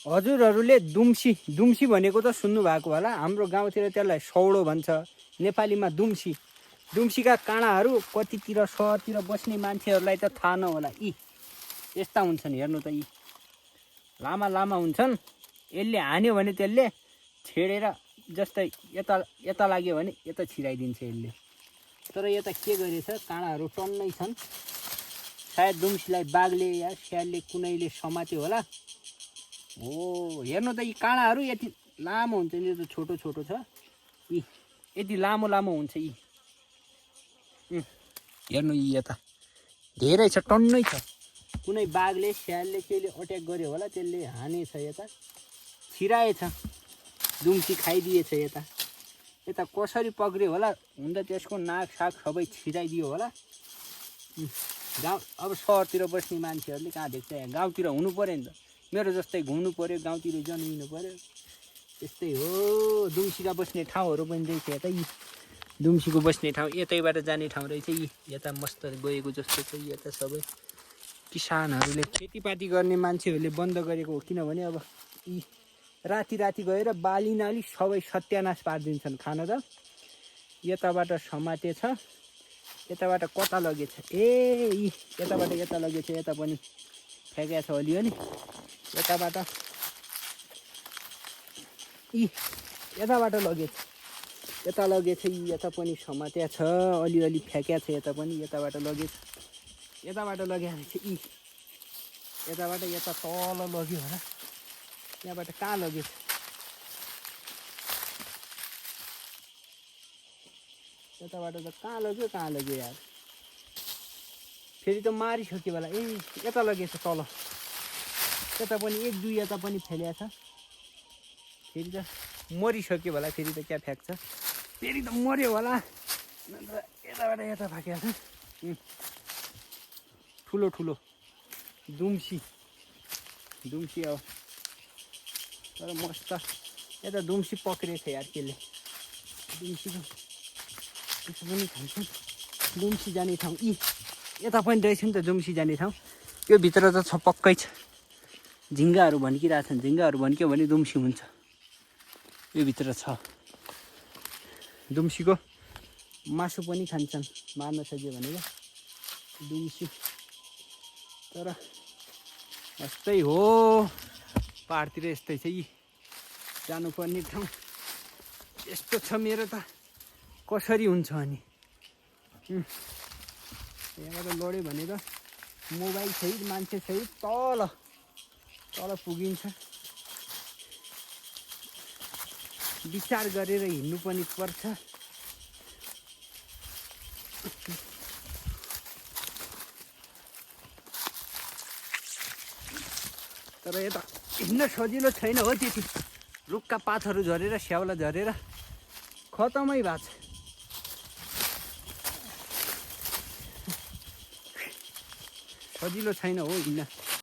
हजुरहरूले दुम्सी दुम्सी भनेको त सुन्नु भएको होला। हाम्रो गाउँतिर त्यसलाई सौडो भन्छ, नेपालीमा दुम्सी। दुम्सीका काँडाहरू कतितिर सहरतिर बस्ने मान्छेहरूलाई त थाहा नहोला। यी यस्ता हुन्छन्, हेर्नु त यी लामा लामा हुन्छन्। यसले हान्यो भने त्यसले छेडेर जस्तै यता यता लाग्यो भने यता छिराइदिन्छ यसले। तर यता के गरेछ, काँडाहरू टन्नै छन्। सायद दुम्सीलाई बाघले या स्यालले कुनैले समात्यो होला। हो हेर्नु त यी काँडाहरू यति लामो हुन्छ नि, यो त छोटो छोटो छ। यी यति लामो लामो हुन्छ यी। हेर्नु यी यता धेरै छ, टन्नै छ। कुनै बाघले स्यालले केले अट्याक गर्यो होला, त्यसले हानेछ, यता छिराएछ, दुम्सी खाइदिएछ। यता यता कसरी पक्रियो होला, हुन त त्यसको नाक साग सबै छिराइदियो होला। गाउँ अब सहरतिर बस्ने मान्छेहरूले कहाँ देख्छ, यहाँ गाउँतिर हुनु पऱ्यो नि त। मेरो जस्तै घुम्नु पऱ्यो, गाउँतिर जन्मिनु पऱ्यो, त्यस्तै हो। दुम्सीका बस्ने ठाउँहरू पनि रहेछ यता। यी दुम्सीको बस्ने ठाउँ यतैबाट जाने ठाउँ रहेछ। यी यता मस्त गएको जस्तो छ। यता सबै किसानहरूले, खेतीपाती गर्ने मान्छेहरूले बन्द गरेको हो, किनभने अब यी राति राति गएर बाली नाली सबै सत्यानाश पारिदिन्छन्। खान त यताबाट समातेछ, यताबाट कता लगेछ, ए यी यताबाट यता लगेछ, यता पनि फ्याँकेको छ अलिअलि। यताबाट यी यताबाट लगेछ, यता लगेछ, यी यता पनि समातेको छ, अलिअलि फ्याँकेको छ, यता पनि यताबाट लगेछ, यताबाट लगेको रहेछ। यी यताबाट यता तल लग्यो होला, यहाँबाट कहाँ लगेछ, यताबाट त कहाँ लग्यो यार। फेरि त मारिसक्यो होला। ए यता लगेछ तल, यता पनि एक दुई यता पनि फेल्या छ। फेरि त मरिसक्यो होला, फेरि त क्या फ्याँक्छ, फेरि त मऱ्यो होला। यताबाट यता फ्याँकेको छ। ठुलो ठुलो दुम्सी दुम्सी अब तर मस्त। यता दुम्सी पक्रेछ यार केले। दुम्सीको त्यसो पनि खान्छन्। दुम्सी जाने ठाउँ यी यता पनि रहेछ नि त, दुम्सी जाने ठाउँ। यो भित्र त छ पक्कै छ। झिङ्गाहरू भन्किरहेछन्, झिङ्गाहरू भन्क्यो भने दुम्सी हुन्छ। यो भित्र छ। दुम्सीको मासु पनि खान्छन्, मार्न सक्यो भनेर दुम्सी। तर यस्तै हो, पाहाडतिर यस्तै छ। यी जानुपर्ने ठाउँ यस्तो छ। मेरो त कसरी हुन्छ अनि यहाँबाट लड्यो भने त मोबाइल सहित मान्छे सहित तल तल पुगिन्छ। विचार गरेर हिँड्नु पनि पर्छ। तर यता हिँड्न सजिलो छैन हो त्यति। रुखका पातहरू झरेर स्याउला झरेर खतमै भएको छ। सजिलो छैन हो हिँड्न।